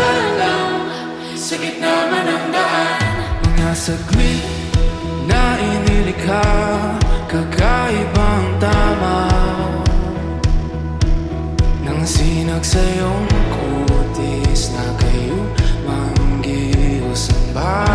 ka lang sa gitna man ng daan. Mga saglit na inilikha, kakaibang tamaw ng sinag sa iyong kutis na kayo manggihos ang bahay.